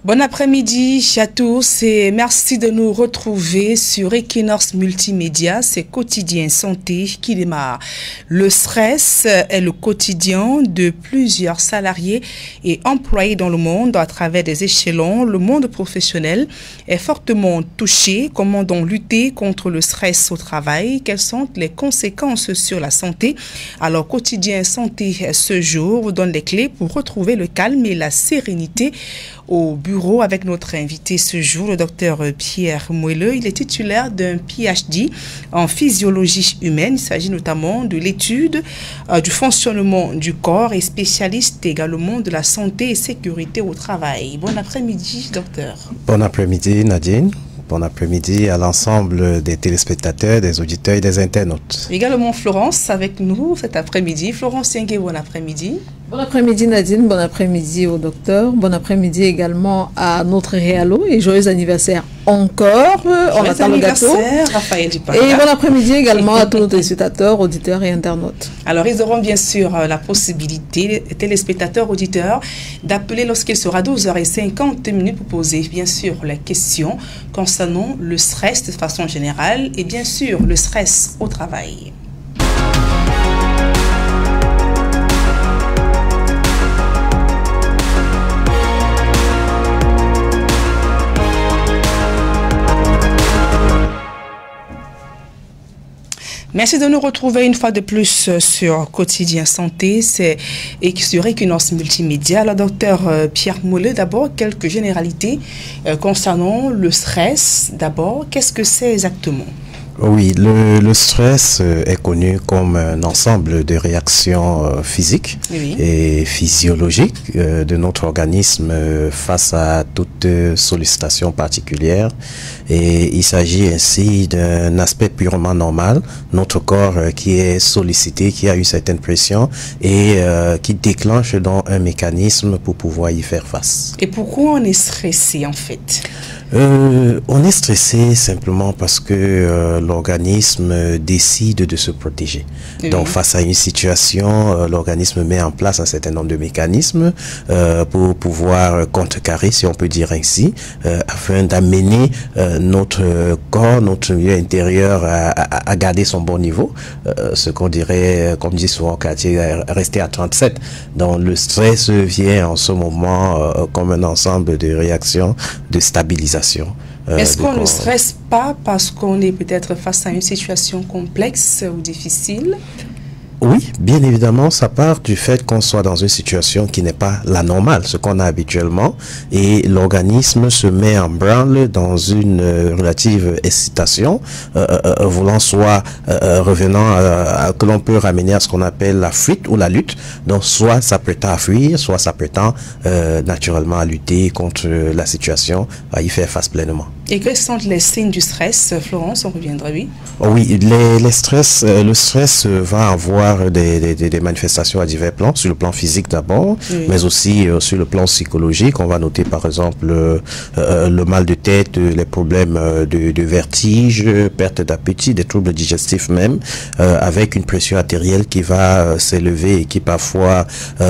Bon après-midi à tous et merci de nous retrouver sur Equinox Multimédia, c'est Quotidien Santé qui démarre. Le stress est le quotidien de plusieurs salariés et employés dans le monde à travers des échelons. Le monde professionnel est fortement touché. Comment donc lutter contre le stress au travail? Quelles sont les conséquences sur la santé? Alors Quotidien Santé ce jour vous donne les clés pour retrouver le calme et la sérénité au bureau avec notre invité ce jour, le docteur Pierre Moelleux. Il est titulaire d'un PhD en physiologie humaine. Il s'agit notamment de l'étude du fonctionnement du corps et spécialiste également de la santé et sécurité au travail. Bon après-midi, docteur. Bon après-midi, Nadine. Bon après-midi à l'ensemble des téléspectateurs, des auditeurs et des internautes. Également Florence avec nous cet après-midi. Florence Yengue, bon après-midi. Bon après-midi Nadine, bon après-midi au docteur, bon après-midi également à notre réalo et joyeux anniversaire encore, on attend le gâteau. Raphaël Dupaka. Et bon après-midi également à tous nos téléspectateurs, auditeurs et internautes. Alors ils auront bien sûr la possibilité, téléspectateurs, auditeurs, d'appeler lorsqu'il sera 12h50 pour poser bien sûr les questions concernant le stress de façon générale et bien sûr le stress au travail. Merci de nous retrouver une fois de plus sur Quotidien Santé, c'est sur Equinox Multimédia. Le docteur Pierre Moelleux, d'abord, quelques généralités concernant le stress. D'abord, qu'est-ce que c'est exactement? Oui, le stress est connu comme un ensemble de réactions physiques et physiologiques de notre organisme face à toute sollicitation particulière. Et il s'agit ainsi d'un aspect purement normal, notre corps qui est sollicité, qui a une certaine pression et qui déclenche donc un mécanisme pour pouvoir y faire face. Et pourquoi on est stressé en fait? On est stressé simplement parce que l'organisme décide de se protéger. Donc face à une situation, l'organisme met en place un certain nombre de mécanismes pour pouvoir contrecarrer, si on peut dire ainsi, afin d'amener notre corps, notre milieu intérieur à garder son bon niveau, ce qu'on dirait, comme dit souvent Cartier, rester à 37. Donc le stress vient en ce moment comme un ensemble de réactions de stabilisation. Est-ce qu'on ne stresse pas parce qu'on est peut-être face à une situation complexe ou difficile? Oui, bien évidemment, ça part du fait qu'on soit dans une situation qui n'est pas la normale, ce qu'on a habituellement, et l'organisme se met en branle dans une relative excitation, voulant soit revenant que l'on peut ramener à ce qu'on appelle la fuite ou la lutte, donc soit s'apprêtant à fuir, soit s'apprêtant naturellement à lutter contre la situation, à y faire face pleinement. Et quels sont les signes du stress, Florence? On reviendra, oui. Oui, le stress va avoir des manifestations à divers plans, sur le plan physique d'abord, mais aussi sur le plan psychologique. On va noter par exemple le mal de tête, les problèmes de vertige, perte d'appétit, des troubles digestifs même, avec une pression artérielle qui va s'élever et qui parfois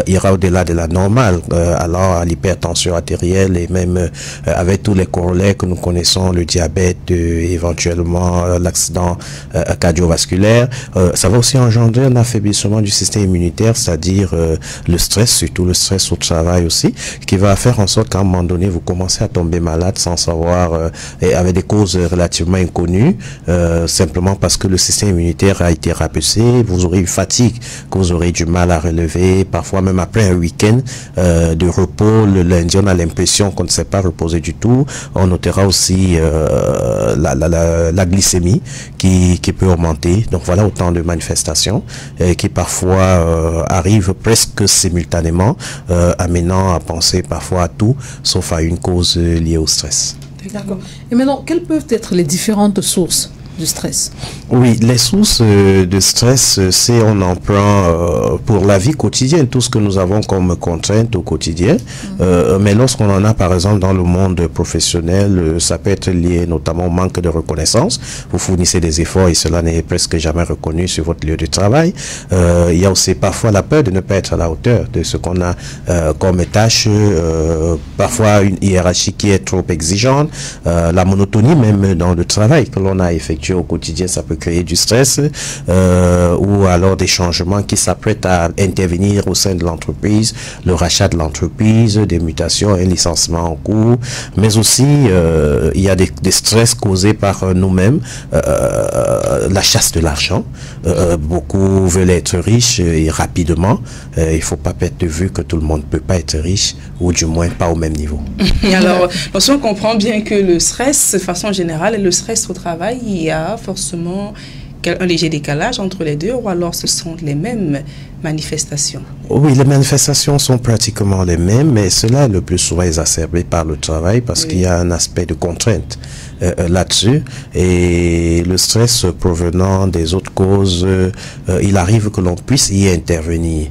ira au-delà de la normale, alors à l'hypertension artérielle et même avec tous les corollaires que nous connaissons, le diabète, éventuellement l'accident cardiovasculaire. Ça va aussi engendrer un affaiblissement du système immunitaire, c'est-à-dire le stress, surtout le stress au travail aussi, qui va faire en sorte qu'à un moment donné, vous commencez à tomber malade sans savoir, et avec des causes relativement inconnues, simplement parce que le système immunitaire a été rabaissé, vous aurez une fatigue que vous aurez du mal à relever, parfois même après un week-end de repos, le lundi, on a l'impression qu'on ne s'est pas reposé du tout. On notera aussi la glycémie qui peut augmenter. Donc voilà autant de manifestations qui parfois arrivent presque simultanément, amenant à penser parfois à tout sauf à une cause liée au stress. D'accord. Et maintenant, quelles peuvent être les différentes sources du stress? Oui, les sources de stress, c'est on en prend pour la vie quotidienne, tout ce que nous avons comme contraintes au quotidien. Mais lorsqu'on en a, par exemple, dans le monde professionnel, ça peut être lié notamment au manque de reconnaissance. Vous fournissez des efforts et cela n'est presque jamais reconnu sur votre lieu de travail. Il y a aussi parfois la peur de ne pas être à la hauteur de ce qu'on a comme tâche, parfois une hiérarchie qui est trop exigeante, la monotonie même dans le travail que l'on a effectué au quotidien, ça peut créer du stress, ou alors des changements qui s'apprêtent à intervenir au sein de l'entreprise, le rachat de l'entreprise, des mutations, un licenciement en cours, mais aussi il y a des stress causés par nous-mêmes, la chasse de l'argent. Beaucoup veulent être riches et rapidement. Il faut pas perdre de vue que tout le monde peut pas être riche, ou du moins pas au même niveau. Alors, on comprend bien que le stress, de façon générale, et le stress au travail, il y a forcément un léger décalage entre les deux, ou alors ce sont les mêmes manifestations? Oui, les manifestations sont pratiquement les mêmes, mais cela est le plus souvent exacerbé par le travail parce qu'il y a un aspect de contrainte là-dessus, et le stress provenant des autres causes, il arrive que l'on puisse y intervenir.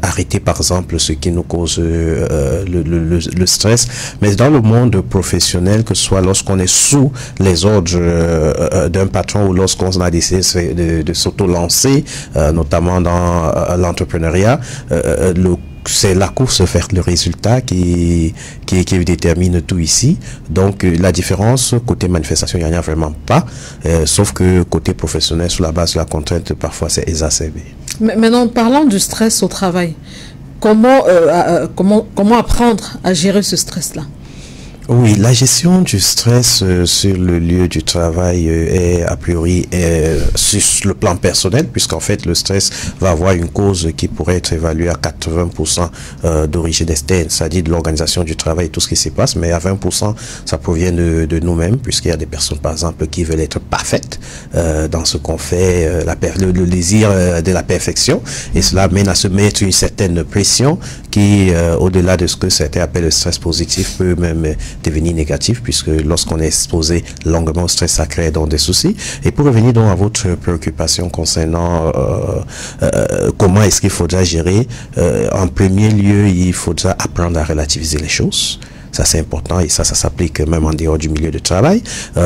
Arrêter par exemple ce qui nous cause le stress, mais dans le monde professionnel, que ce soit lorsqu'on est sous les ordres d'un patron, ou lorsqu'on a décidé de s'auto-lancer, notamment dans l'entrepreneuriat, c'est la course vers le résultat qui détermine tout ici. Donc la différence côté manifestation, il n'y en a vraiment pas, sauf que côté professionnel, sous la base de la contrainte, parfois c'est exacerbé. Mais maintenant, parlant du stress au travail, comment apprendre à gérer ce stress-là? Oui, la gestion du stress sur le lieu du travail est a priori sur le plan personnel, puisqu'en fait le stress va avoir une cause qui pourrait être évaluée à 80% d'origine externe, c'est-à-dire de l'organisation du travail et tout ce qui s'y passe, mais à 20% ça provient de nous-mêmes, puisqu'il y a des personnes par exemple qui veulent être parfaites dans ce qu'on fait, le désir de la perfection, et cela mène à se mettre une certaine pression qui, au-delà de ce que certains appellent le stress positif, peut même devenir négatif, puisque lorsqu'on est exposé longuement au stress, ça crée donc des soucis. Et pour revenir donc à votre préoccupation concernant comment est-ce qu'il faudra gérer, en premier lieu, il faudra apprendre à relativiser les choses. Ça, c'est important, et ça s'applique même en dehors du milieu de travail.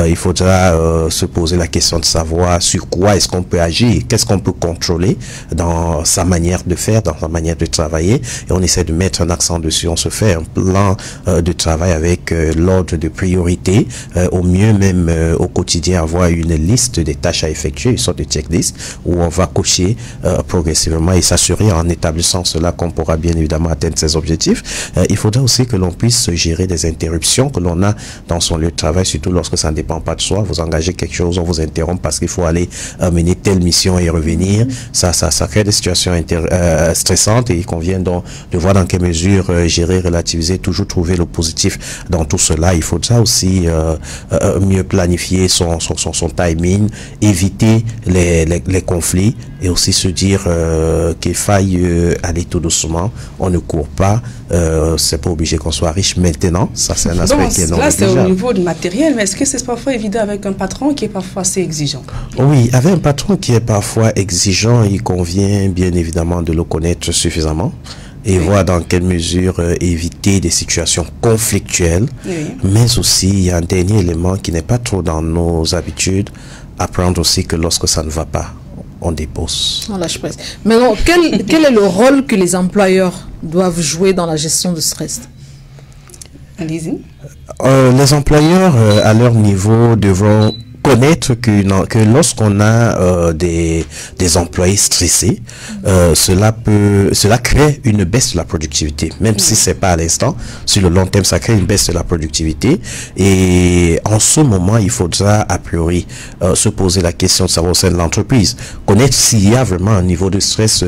Il faudra se poser la question de savoir sur quoi est-ce qu'on peut agir, qu'est-ce qu'on peut contrôler dans sa manière de faire, dans sa manière de travailler. Et on essaie de mettre un accent dessus. On se fait un plan de travail avec l'ordre de priorité. Au mieux, même au quotidien, avoir une liste des tâches à effectuer, une sorte de checklist, où on va cocher progressivement et s'assurer en établissant cela qu'on pourra bien évidemment atteindre ses objectifs. Il faudra aussi que l'on puisse gérer des interruptions que l'on a dans son lieu de travail, surtout lorsque ça ne dépend pas de soi. Vous engagez quelque chose, on vous interrompt parce qu'il faut aller mener telle mission et revenir. Ça crée des situations stressantes, et il convient donc de voir dans quelle mesure gérer, relativiser, toujours trouver le positif dans tout cela. Il faudra aussi mieux planifier son timing, éviter les conflits, et aussi se dire qu'il faille aller tout doucement. On ne court pas, c'est pas obligé qu'on soit riche maintenant. Ça, c'est un aspect qui est non négligeable. Là, c'est au niveau du matériel, mais est-ce que c'est parfois évident avec un patron qui est parfois assez exigeant? Oui, avec un patron qui est parfois exigeant, il convient bien évidemment de le connaître suffisamment et voir dans quelle mesure éviter des situations conflictuelles. Mais aussi, il y a un dernier élément qui n'est pas trop dans nos habitudes, apprendre aussi que lorsque ça ne va pas, on dépose. On lâche prise. Maintenant, quel est le rôle que les employeurs doivent jouer dans la gestion du stress? Allez-y. Les employeurs, à leur niveau, devront connaître que lorsqu'on a des employés stressés, cela crée une baisse de la productivité, même si c'est pas à l'instant. Sur le long terme, ça crée une baisse de la productivité, et en ce moment, il faudra a priori se poser la question de savoir au sein de l'entreprise, connaître s'il y a vraiment un niveau de stress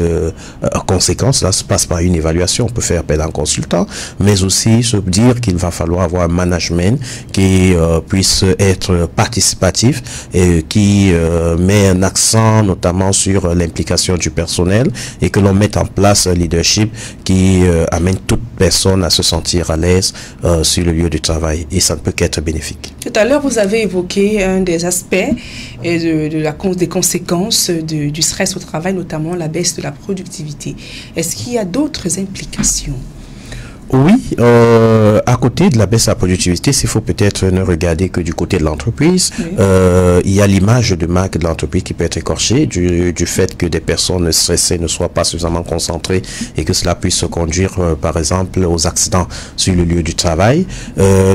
conséquent. Cela se passe par une évaluation. On peut faire appel à un consultant, mais aussi se dire qu'il va falloir avoir un management qui puisse être participatif, positif et qui met un accent notamment sur l'implication du personnel et que l'on mette en place un leadership qui amène toute personne à se sentir à l'aise sur le lieu du travail, et ça ne peut qu'être bénéfique. Tout à l'heure, vous avez évoqué un des aspects des conséquences du stress au travail, notamment la baisse de la productivité. Est-ce qu'il y a d'autres implications? Oui, à côté de la baisse de la productivité, s'il faut peut-être ne regarder que du côté de l'entreprise, oui. Il y a l'image de marque de l'entreprise qui peut être écorchée du fait que des personnes stressées ne soient pas suffisamment concentrées et que cela puisse se conduire, par exemple, aux accidents sur le lieu du travail.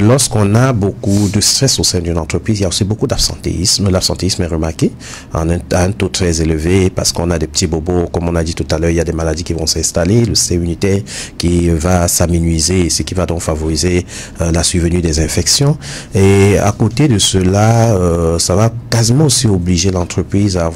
Lorsqu'on a beaucoup de stress au sein d'une entreprise, il y a aussi beaucoup d'absentéisme. L'absentéisme est remarqué à un taux très élevé parce qu'on a des petits bobos, comme on a dit tout à l'heure, il y a des maladies qui vont s'installer, le système immunitaire qui va s'améliorer, ce qui va donc favoriser la survenue des infections. Et à côté de cela, ça va quasiment aussi obliger l'entreprise à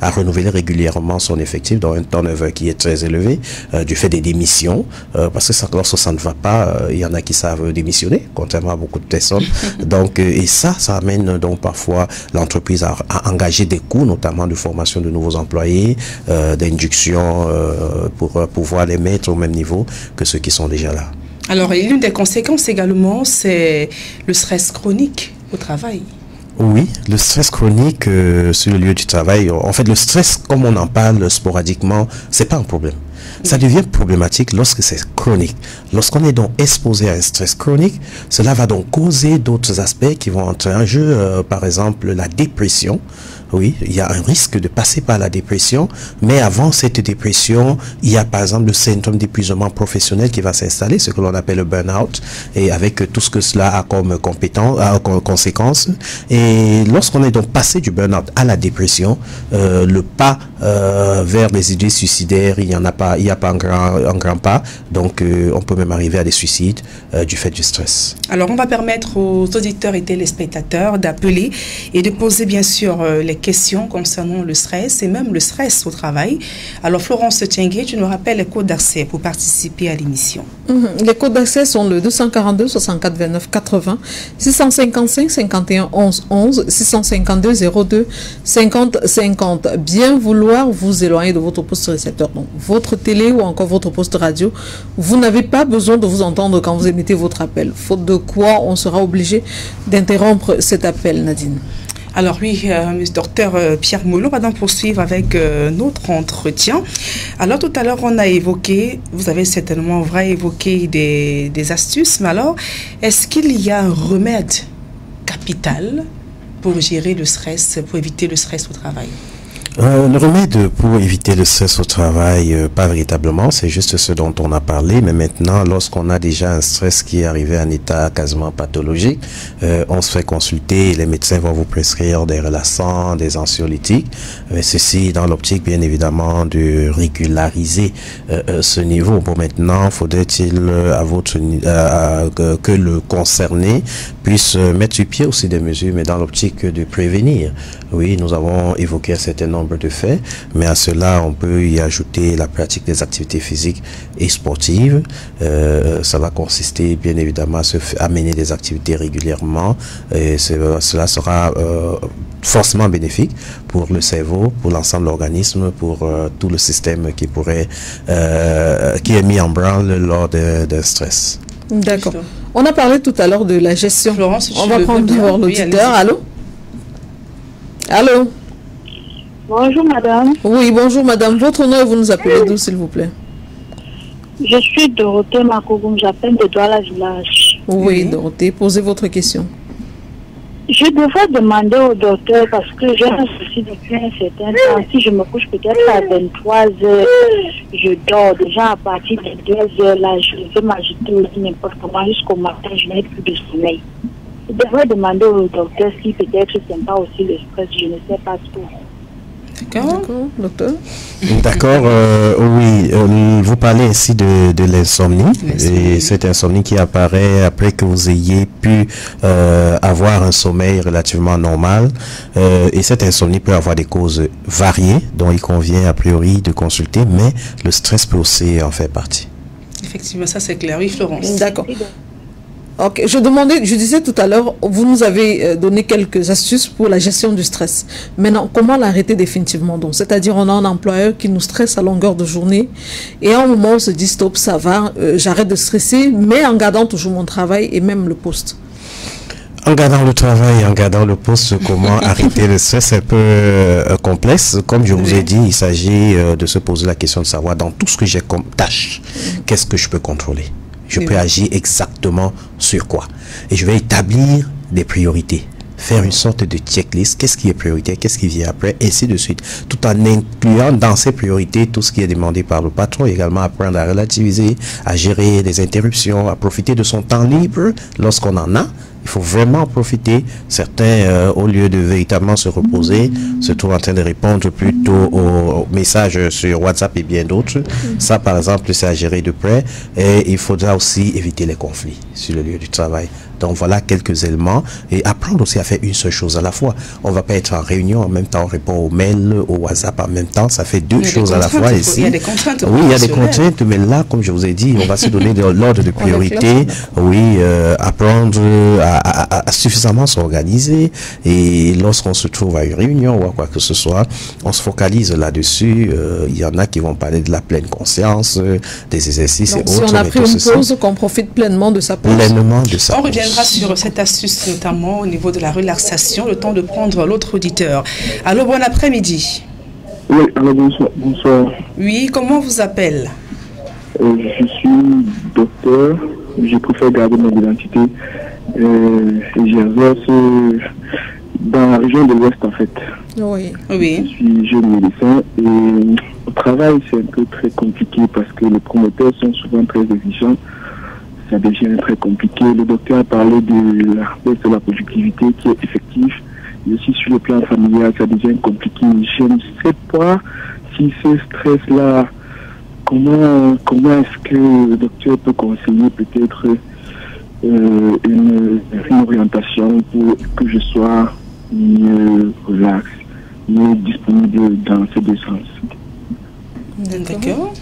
renouveler régulièrement son effectif dans un turnover qui est très élevé du fait des démissions, parce que lorsque ça ne va pas, il y en a qui savent démissionner, contrairement à beaucoup de personnes. Donc, et ça amène donc parfois l'entreprise à engager des coûts, notamment de formation de nouveaux employés, d'induction pour pouvoir les mettre au même niveau que ceux qui sont déjà là. Alors, l'une des conséquences également, c'est le stress chronique au travail. Oui, le stress chronique sur le lieu du travail. En fait, le stress, comme on en parle sporadiquement, c'est pas un problème. Ça devient problématique lorsque c'est chronique. Lorsqu'on est donc exposé à un stress chronique, cela va donc causer d'autres aspects qui vont entrer en jeu, par exemple la dépression. Oui, il y a un risque de passer par la dépression, mais avant cette dépression, il y a par exemple le syndrome d'épuisement professionnel qui va s'installer, ce que l'on appelle le burn-out, et avec tout ce que cela a comme conséquence. Et lorsqu'on est donc passé du burn-out à la dépression, le pas vers les idées suicidaires, il n'y a pas un grand pas, donc on peut même arriver à des suicides du fait du stress. Alors on va permettre aux auditeurs et téléspectateurs d'appeler et de poser bien sûr les questions concernant le stress et même le stress au travail. Alors Florence Tiengué, tu nous rappelles les codes d'accès pour participer à l'émission. Les codes d'accès sont le 242 64 29 80, 655 51 11 11, 652 02 50 50. Bien vouloir vous éloigner de votre poste récepteur, donc votre télé ou encore votre poste radio. Vous n'avez pas besoin de vous entendre quand vous émettez votre appel, faute de quoi on sera obligé d'interrompre cet appel, Nadine. Alors oui, docteur Pierre Molo va donc poursuivre avec notre entretien. Alors tout à l'heure, on a évoqué, vous avez certainement évoqué des astuces, mais alors, est-ce qu'il y a un remède capital pour gérer le stress, pour éviter le stress au travail? Le remède pour éviter le stress au travail, pas véritablement, c'est juste ce dont on a parlé, mais maintenant, lorsqu'on a déjà un stress qui est arrivé à un état quasiment pathologique, on se fait consulter et les médecins vont vous prescrire des relaxants, des anxiolytiques, mais ceci dans l'optique, bien évidemment, de régulariser ce niveau. Pour maintenant, faudrait-il que le concerné puisse mettre sur pied aussi des mesures, mais dans l'optique de prévenir. Oui, nous avons évoqué un certain nombre de faits, mais à cela, on peut y ajouter la pratique des activités physiques et sportives. Ça va consister, bien évidemment, à mener des activités régulièrement, et cela sera forcément bénéfique pour le cerveau, pour l'ensemble de l'organisme, pour tout le système qui est mis en branle lors d'un stress. D'accord. On a parlé tout à l'heure de la gestion. Florence, on va prendre d'abord l'auditeur. Allô? Allô? Bonjour madame. Oui, bonjour madame. Votre nom et vous nous appelez d'où s'il vous plaît? Je suis Dorothée Makogoum, j'appelle de Douala Village. Oui, Dorothée, posez votre question. Je devrais demander au docteur parce que j'ai un souci depuis un certain temps. Si je me couche peut-être à 23 h, je dors. Déjà à partir de 2 h, là, je vais m'agiter aussi n'importe comment jusqu'au matin, je n'ai plus de sommeil. Je devrais demander au docteur si peut-être c'est pas aussi le stress, je ne sais pas trop. D'accord, docteur. D'accord, oui, vous parlez ainsi de l'insomnie, et cette insomnie qui apparaît après que vous ayez pu avoir un sommeil relativement normal, et cette insomnie peut avoir des causes variées, dont il convient a priori de consulter, mais le stress peut aussi en faire partie. Effectivement, ça c'est clair. Oui, Florence. D'accord. Ok, je disais tout à l'heure, vous nous avez donné quelques astuces pour la gestion du stress. Maintenant, comment l'arrêter définitivement donc? C'est-à-dire, on a un employeur qui nous stresse à longueur de journée et à un moment, on se dit stop, ça va, j'arrête de stresser, mais en gardant toujours mon travail et même le poste. En gardant le travail, en gardant le poste, comment arrêter le stress, c'est un peu complexe. Comme je vous ai dit, il s'agit de se poser la question de savoir dans tout ce que j'ai comme tâche, qu'est-ce que je peux contrôler? Je peux agir exactement sur quoi? Et je vais établir des priorités. Faire une sorte de checklist, qu'est-ce qui est prioritaire, qu'est-ce qui vient après, et ainsi de suite. Tout en incluant dans ces priorités tout ce qui est demandé par le patron, également apprendre à relativiser, à gérer les interruptions, à profiter de son temps libre lorsqu'on en a. Il faut vraiment en profiter. Certains, au lieu de véritablement se reposer, se trouvent en train de répondre plutôt aux messages sur WhatsApp et bien d'autres. Ça, par exemple, c'est à gérer de près. Et il faudra aussi éviter les conflits sur le lieu du travail. Donc voilà quelques éléments. Et apprendre aussi à faire une seule chose à la fois. On ne va pas être en réunion en même temps, on répond aux mails, au WhatsApp en même temps. Ça fait deux choses à la fois ici. Il y a des contraintes. Oui, il y a des contraintes, mais là, comme je vous ai dit, on va se donner de l'ordre de priorité. Oui, apprendre à suffisamment s'organiser. Et lorsqu'on se trouve à une réunion ou à quoi que ce soit, on se focalise là-dessus. Il y en a qui vont parler de la pleine conscience, des exercices donc, et autres. Si on a pris une pause, qu'on profite pleinement de sa pause. Pleinement de sa pause. On reviendra sur cette astuce, notamment au niveau de la relaxation, le temps de prendre l'autre auditeur. Allô, bon après-midi. Oui, alors bonsoir. Oui, comment vous appelle? Je suis docteur, je préfère garder mon identité. J'exerce dans la région de l'Ouest en fait. Oui. Oui. Je suis jeune médecin et au travail c'est un peu très compliqué parce que les promoteurs sont souvent très exigeants. Ça devient très compliqué. Le docteur a parlé de la baisse de la productivité qui est effective. Et aussi sur le plan familial, ça devient compliqué. Je ne sais pas si ce stress-là, comment est-ce que le docteur peut conseiller peut-être une orientation pour que je sois mieux relax, mieux disponible dans ces deux sens. D'accord.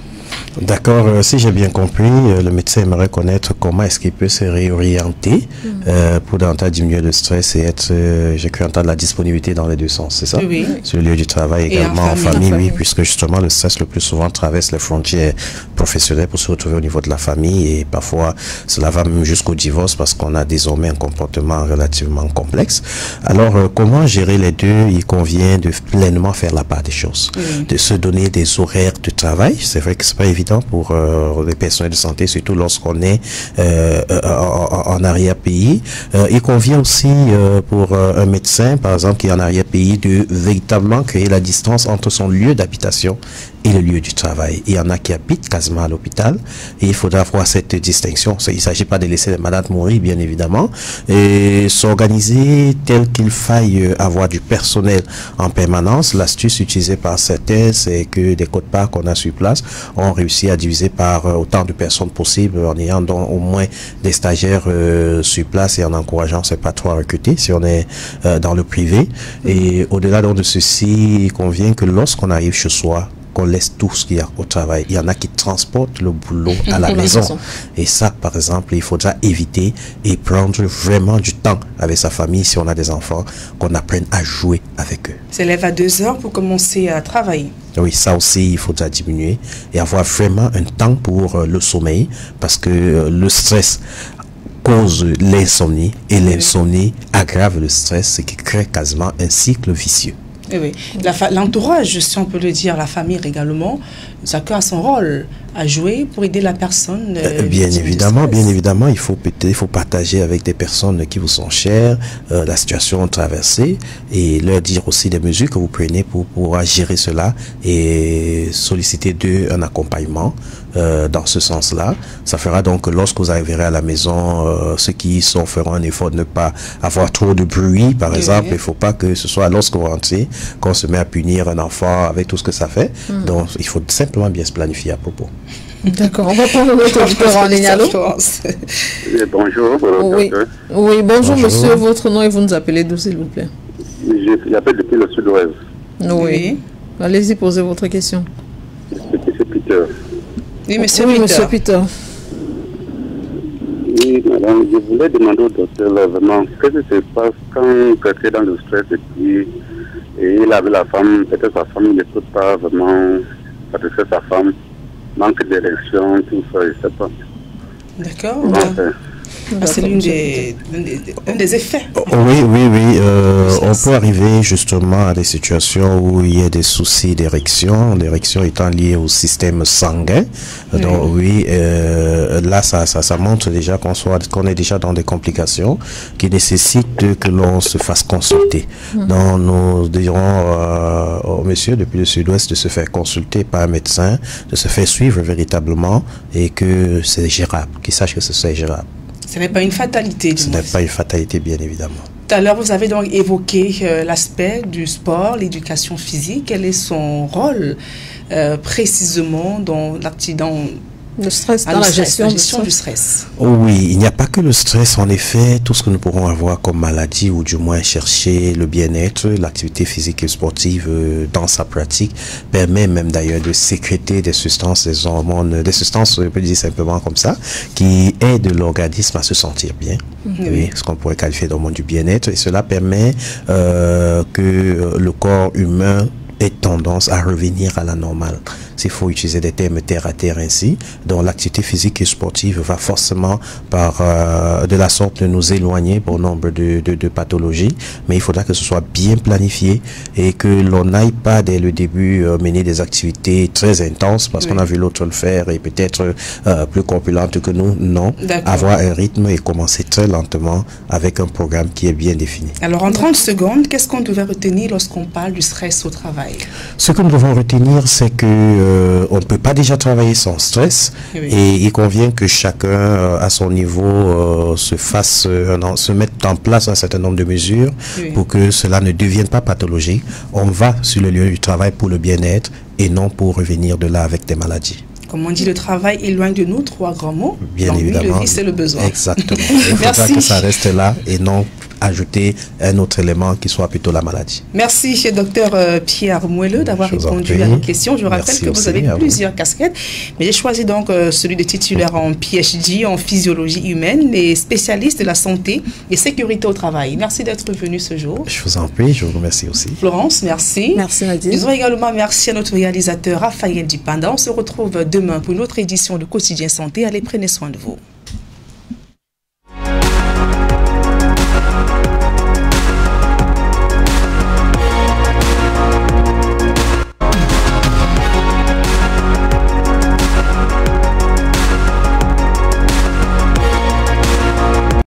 D'accord, si j'ai bien compris, le médecin aimerait connaître comment est-ce qu'il peut se réorienter pour davantage diminuer le stress et être, j'ai cru entendre, la disponibilité dans les deux sens, c'est ça? Oui. Sur le lieu du travail, Et également en famille, oui, famille. puisque justement le stress le plus souvent traverse les frontières professionnelles pour se retrouver au niveau de la famille et parfois cela va même jusqu'au divorce parce qu'on a désormais un comportement relativement complexe. Alors, comment gérer les deux? Il convient de pleinement faire la part des choses, de se donner des horaires de travail. C'est vrai que c'est pas évident pour les personnels de santé, surtout lorsqu'on est en arrière-pays. Il convient aussi pour un médecin, par exemple, qui est en arrière-pays, de véritablement créer la distance entre son lieu d'habitation et le lieu du travail. Il y en a qui habitent quasiment à l'hôpital et il faudra avoir cette distinction. Il ne s'agit pas de laisser les malades mourir, bien évidemment, et s'organiser tel qu'il faille avoir du personnel en permanence. L'astuce utilisée par certains, c'est que des quotes-parts qu'on a sur place, on réussit à diviser par autant de personnes possibles en ayant donc au moins des stagiaires sur place et en encourageant ces patrons à recruter si on est dans le privé. Et au-delà donc de ceci, il convient que lorsqu'on arrive chez soi, qu'on laisse tout ce qu'il y a au travail. Il y en a qui transportent le boulot à la maison. Et ça, par exemple, il faudra éviter et prendre vraiment du temps avec sa famille, si on a des enfants, qu'on apprenne à jouer avec eux. S'élève à 2 heures pour commencer à travailler. Oui, ça aussi, il faudra diminuer et avoir vraiment un temps pour le sommeil parce que le stress cause l'insomnie et l'insomnie aggrave le stress, ce qui crée quasiment un cycle vicieux. Oui. L'entourage, si on peut le dire, la famille également, chacun a son rôle à jouer pour aider la personne. Bien évidemment, il faut partager avec des personnes qui vous sont chères la situation traversée et leur dire aussi des mesures que vous prenez pour pouvoir gérer cela et solliciter d'eux un accompagnement dans ce sens-là. Ça fera donc que lorsque vous arriverez à la maison, ceux qui y sont feront un effort de ne pas avoir trop de bruit, par exemple. Il ne faut pas que ce soit lorsque vous rentrez qu'on se met à punir un enfant avec tout ce que ça fait. Donc, il faut simplement bien se planifier à propos. D'accord, on va prendre notre auditeur en ligne. Allô? Bonjour. Oui, bonjour monsieur, votre nom et vous nous appelez d'où s'il vous plaît? J'appelle depuis le sud-ouest. Oui. Allez-y, posez votre question. C'est Peter. Oui, monsieur Oui, Peter. monsieur Peter. Oui, madame, je voulais demander au docteur vraiment qu'est-ce qui se passe quand quelqu'un est dans le stress et il avait la femme, peut-être sa femme ne peut pas vraiment satisfaire sa femme, manque d'érection, tout ça, je ne sais pas. D'accord. C'est l'un des effets. Oui. On peut arriver justement à des situations où il y a des soucis d'érection, l'érection étant liée au système sanguin. Donc oui, là ça montre déjà qu'on est déjà dans des complications qui nécessitent que l'on se fasse consulter. Donc nous dirons au monsieur depuis le sud-ouest de se faire consulter par un médecin, de se faire suivre véritablement et que c'est gérable, qu'il sache que c'est gérable. Ce n'est pas une fatalité. Ce n'est pas une fatalité, bien évidemment. Tout à l'heure, vous avez donc évoqué l'aspect du sport, l'éducation physique. Quel est son rôle précisément dans l'accident? Le stress, dans la gestion du stress. Oui, il n'y a pas que le stress. En effet, tout ce que nous pourrons avoir comme maladie ou du moins chercher le bien-être, l'activité physique et sportive dans sa pratique permet même d'ailleurs de sécréter des substances, des hormones, des substances, je peux dire simplement comme ça, qui aident l'organisme à se sentir bien. Oui, ce qu'on pourrait qualifier d'hormones du bien-être. Et cela permet que le corps humain ait tendance à revenir à la normale. S'il faut utiliser des termes terre à terre ainsi, donc l'activité physique et sportive va forcément de la sorte nous éloigner pour nombre de pathologies, mais il faudra que ce soit bien planifié et que l'on n'aille pas dès le début mener des activités très intenses parce qu'on a vu l'autre le faire et peut-être plus corpulente que nous. Non, avoir un rythme et commencer très lentement avec un programme qui est bien défini. Alors en 30 secondes, qu'est-ce qu'on devait retenir lorsqu'on parle du stress au travail? Ce que nous devons retenir, c'est que on ne peut pas déjà travailler sans stress et il convient que chacun à son niveau se mette en place un certain nombre de mesures pour que cela ne devienne pas pathologique. On va sur le lieu du travail pour le bien-être et non pour revenir de là avec des maladies. Comme on dit, le travail éloigne de nous, 3 grands mots. Bien évidemment. Le vice, c'est le besoin. Exactement. Il faudra que ça reste là et non ajouter un autre élément qui soit plutôt la maladie. Merci, docteur Pierre Mouelleux, d'avoir répondu à nos questions. Je rappelle que vous avez plusieurs casquettes, mais j'ai choisi donc celui de titulaire en PhD, en physiologie humaine et spécialiste de la santé et sécurité au travail. Merci d'être venu ce jour. Je vous en prie, je vous remercie aussi. Florence, merci. Merci Nadine. Disons également merci à notre réalisateur Raphaël Dipanda. On se retrouve demain pour une autre édition de Quotidien Santé. Allez, prenez soin de vous.